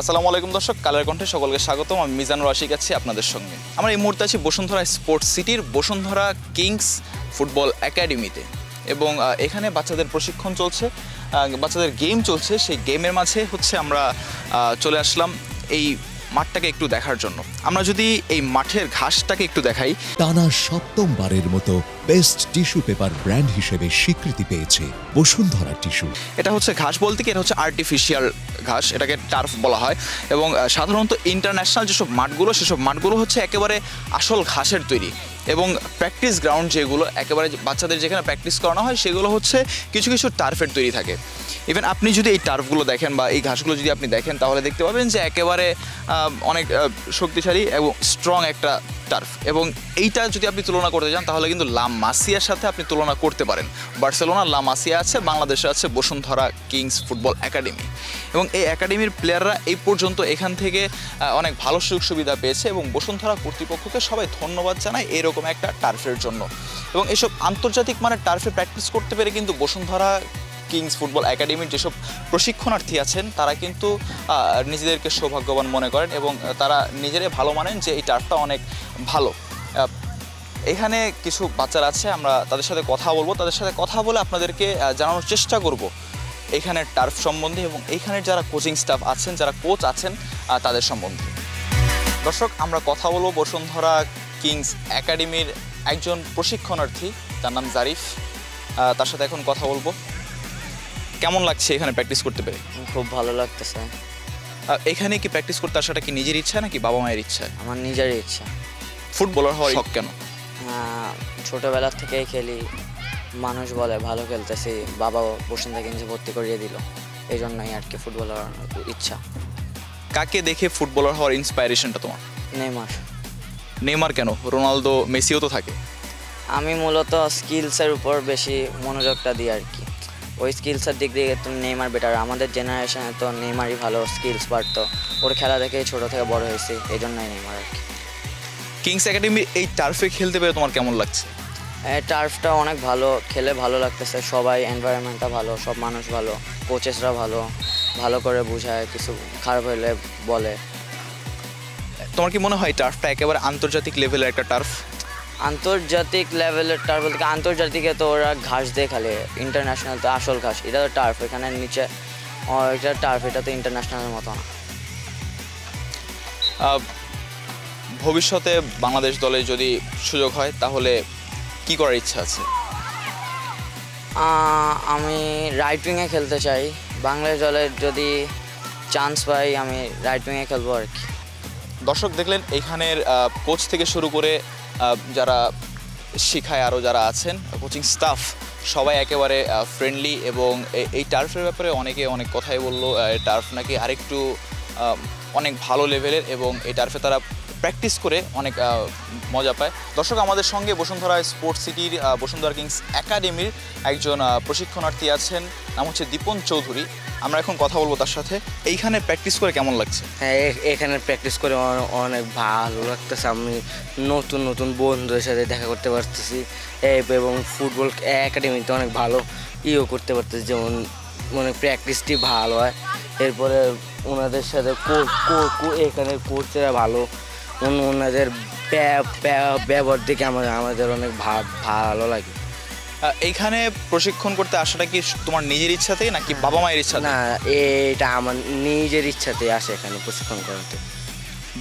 আসসালামু আলাইকুম দর্শক, কালের কণ্ঠে সকলকে স্বাগতম। আমি মিজানুর আশিক আছি আপনাদের সঙ্গে। আমরা এই মুহূর্তে আছি বসুন্ধরা স্পোর্টস সিটির বসুন্ধরা কিংস ফুটবল একাডেমিতে এবং এখানে বাচ্চাদের প্রশিক্ষণ চলছে, বাচ্চাদের গেম চলছে। সেই গেমের মাঝে আমরা চলে আসলাম এই মাঠটাকে একটু দেখার জন্য। আমরা যদি এই মাঠের ঘাসটাকে একটু দেখাই, টানা সপ্তমবারের মতো বেস্ট টিস্যু পেপার ব্র্যান্ড হিসেবে স্বীকৃতি পেয়েছে বসুন্ধরা টিস্যু। এটা ঘাস বলতে কি, এটা আর্টিফিশিয়াল ঘাস, এটাকে টার্ফ বলা হয়। এবং সাধারণত ইন্টারন্যাশনাল যেসব মাঠগুলো, সেসব মাঠগুলো একেবারে আসল ঘাসের তৈরি। এবং প্র্যাকটিস গ্রাউন্ড যেগুলো একেবারে বাচ্চাদের যেখানে প্র্যাকটিস করানো হয়, সেগুলো কিছু কিছু টার্ফের তৈরি থাকে। ইভেন আপনি যদি এই টার্ফগুলো দেখেন বা এই ঘাসগুলো যদি আপনি দেখেন, তাহলে দেখতে পাবেন যে একেবারে অনেক শক্তিশালী এবং স্ট্রং একটা টার্ফ। এবং এইটা যদি আপনি তুলনা করতে চান, তাহলে কিন্তু লা মাসিয়ার সাথে আপনি তুলনা করতে পারেন। বার্সেলোনার লা মাসিয়া আছে, বাংলাদেশে আছে বসুন্ধরা কিংস ফুটবল একাডেমি। এবং এই একাডেমির প্লেয়াররা এই পর্যন্ত এখান থেকে অনেক ভালো সুযোগ সুবিধা পেয়েছে এবং বসুন্ধরা কর্তৃপক্ষকে সবাই ধন্যবাদ জানায় এরকম একটা টার্ফের জন্য। এবং এসব আন্তর্জাতিক মানের টার্ফে প্র্যাকটিস করতে পেরে কিন্তু বসুন্ধরা কিংস ফুটবল একাডেমির যেসব প্রশিক্ষণার্থী আছেন, তারা কিন্তু নিজেদেরকে সৌভাগ্যবান মনে করেন এবং তারা নিজেরাই ভালো মানেন যে এই টার্ফটা অনেক ভালো। এখানে কিছু বাচ্চারা আছে, আমরা তাদের সাথে কথা বলবো। তাদের সাথে কথা বলে আপনাদেরকে জানানোর চেষ্টা করব এখানের টার্ফ সম্বন্ধে এবং এইখানের যারা কোচিং স্টাফ আছেন, যারা কোচ আছেন, তাদের সম্বন্ধে। দর্শক, আমরা কথা বলবো বসুন্ধরা কিংস একাডেমির একজন প্রশিক্ষণার্থী, তার নাম জারিফ। তার সাথে এখন কথা বলবো। কেমন লাগছে এখানে প্র্যাকটিস করতে পেরে? খুব ভালো লাগতেছে। এখানে কি প্র্যাকটিস করতে আসাটা কি নিজের ইচ্ছা নাকি বাবা মায়ের ইচ্ছা? আমার নিজেরই ইচ্ছা। ফুটবলার হওয়ার শখ কেন? ছোটোবেলা থেকেই খেলি, মানুষ বলে ভালো খেলতেছি, বাবা বসুন্ধরা কিংসে ভর্তি করিয়ে দিল, এই জন্যই আর কি ফুটবলার ইচ্ছা। কাকে দেখে ফুটবলার হওয়ার ইন্সপায়ারেশনটা তোমার? নেইমার। নেইমার কেন? রোনালদো, মেসিও তো থাকে। আমি মূলত স্কিলসের উপর বেশি মনোযোগটা দিই আর কি। ওই স্কিলসের দিক দিয়ে তো নেইমার বেটার। আমাদের জেনারেশনে তো নেইমারই ভালো স্কিলস পারতো, ওর খেলা দেখেই ছোটো থেকে বড় হয়েছি, এই জন্যই নেইমার আর কি। কিংস একাডেমির এই টার্ফে খেলতে পেরে তোমার কেমন লাগছে? টার্ফটা অনেক ভালো, খেলে ভালো লাগতেছে। সবাই, এনভায়রনমেন্টটা ভালো, সব মানুষ ভালো, কোচেসরা ভালো, ভালো করে বোঝায়, কিছু খারাপ হলে বলে। তোমার কি মনে হয় টার্ফটা একেবারে আন্তর্জাতিক লেভেলের একটা টার্ফ? আন্তর্জাতিক লেভেলের টার্ফ বলতে আন্তর্জাতিকে তো ওরা ঘাস দিয়ে খেলে, ইন্টারন্যাশনাল তো আসল ঘাস, এটা তো টার্ফ। এখানে নিচে এটা টার্ফ, এটা তো ইন্টারন্যাশনালের মতো না। ভবিষ্যতে বাংলাদেশ দলে যদি সুযোগ হয়, তাহলে কি করার ইচ্ছা আছে? আমি রাইট উইংয়ে খেলতে চাই। বাংলাদেশ দলের যদি চান্স পাই, আমি রাইট উইংয়ে খেলবো আর কি। দর্শক দেখলেন, এখানের কোচ থেকে শুরু করে যারা শিখায়, আরও যারা আছেন কোচিং স্টাফ, সবাই একেবারে ফ্রেন্ডলি। এবং এই টার্ফের ব্যাপারে অনেকে অনেক কথাই বললো। টার্ফ নাকি আরেকটু অনেক ভালো লেভেলের এবং এই টার্ফে তারা প্র্যাকটিস করে অনেক মজা পায়। দর্শক, আমাদের সঙ্গে বসুন্ধরা স্পোর্টস সিটির বসুন্ধরা কিংস একাডেমির একজন প্রশিক্ষণার্থী আছেন, নাম দীপন চৌধুরী। আমরা এখন কথা বলবো তার সাথে। এইখানে প্র্যাকটিস করে কেমন লাগছে? হ্যাঁ, এখানে প্র্যাকটিস করে অনেক ভালো লাগতেছে। আমি নতুন নতুন বন্ধুদের সাথে দেখা করতে পারতেছি এবং ফুটবল একাডেমিতে অনেক ভালো করতে পারতেছি। যেমন প্র্যাকটিসটি ভালো হয়, এরপরে ওনাদের সাথে এখানে কোচরা ভালো, ওনাদের ব্যবহার দেখে আমাদের অনেক ভালো লাগে। এইখানে প্রশিক্ষণ করতে আসাটা কি তোমার নিজের ইচ্ছাতেই নাকি বাবা মায়ের ইচ্ছা? না, এটা আমার নিজের ইচ্ছাতেই আসে এখানে প্রশিক্ষণ করাতে।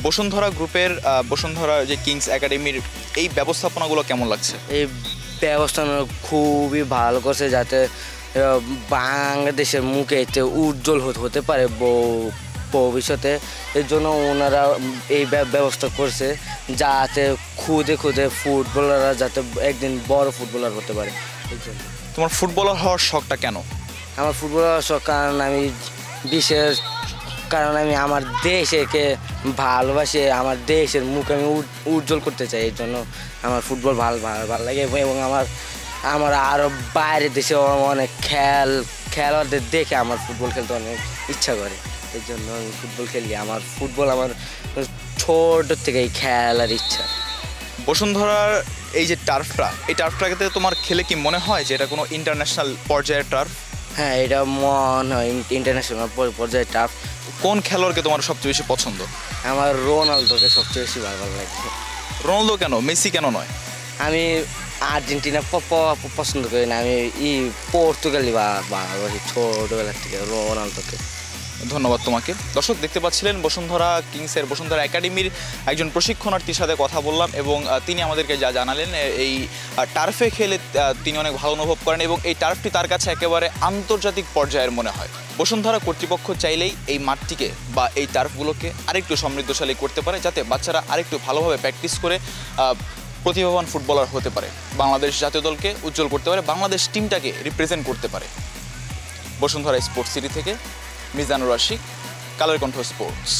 বসুন্ধরা গ্রুপের বসুন্ধরা যে কিংস একাডেমির এই ব্যবস্থাপনাগুলো কেমন লাগছে? এই ব্যবস্থাপনা খুবই ভালো করছে, যাতে বাংলাদেশের মুখে এতে উজ্জ্বল হতে পারে ভবিষ্যতে। এর জন্য ওনারা এই ব্যবস্থা করছে, যাতে খুদে ফুটবলাররা যাতে একদিন বড় ফুটবলার হতে পারে। এই জন্য। তোমার ফুটবলার হওয়ার শখটা কেন? আমার ফুটবলার হওয়ার শখ কারণ আমি আমার দেশকে ভালোবাসি, আমার দেশের মুখ আমি উজ্জ্বল করতে চাই। এর জন্য আমার ফুটবল ভালো লাগে এবং আমার আরও বাইরের দেশে অনেক খেলোয়াড়দের দেখে আমার ফুটবল খেলতে অনেক ইচ্ছা করে। এর জন্য আমি ফুটবল খেলি। আমার ছোট থেকেই খেলার ইচ্ছা। বসুন্ধরার এই যে টার্ফটা, এই টার্ফটাকে তোমার খেলে কি মনে হয় যে এটা কোনো ইন্টারন্যাশনাল পর্যায়ের টার্ফ? হ্যাঁ, এটা মনে হয় ইন্টারন্যাশনাল পর্যায়ে টার্ফ। কোন খেলোয়াড়কে তোমার সবচেয়ে বেশি পছন্দ? আমার রোনালদোকে সবচেয়ে বেশি ভালো লাগে। রোনালদো কেন, মেসি কেন নয়? আমি আর্জেন্টিনা পছন্দ করি না, আমি পর্তুগালি ভালোবাসি ছোটবেলার থেকে রোনালদোকে। ধন্যবাদ তোমাকে। দর্শক দেখতে পাচ্ছিলেন বসুন্ধরা কিংসের বসুন্ধরা একাডেমির একজন প্রশিক্ষণার্থীর সাথে কথা বললাম এবং তিনি আমাদেরকে যা জানালেন এই টার্ফে খেলে তিনি অনেক ভালো অনুভব করেন এবং এই টার্ফটি তার কাছে একেবারে আন্তর্জাতিক পর্যায়ের মনে হয়। বসুন্ধরা কর্তৃপক্ষ চাইলেই এই মাঠটিকে বা এই টার্ফগুলোকে আরেকটু সমৃদ্ধশালী করতে পারে, যাতে বাচ্চারা আরেকটু ভালোভাবে প্র্যাকটিস করে প্রতিভাবান ফুটবলার হতে পারে, বাংলাদেশ জাতীয় দলকে উজ্জ্বল করতে পারে, বাংলাদেশ টিমটাকে রিপ্রেজেন্ট করতে পারে। বসুন্ধরা স্পোর্টস সিটি থেকে মিজানুর রশিদ, কালের কণ্ঠ স্পোর্টস।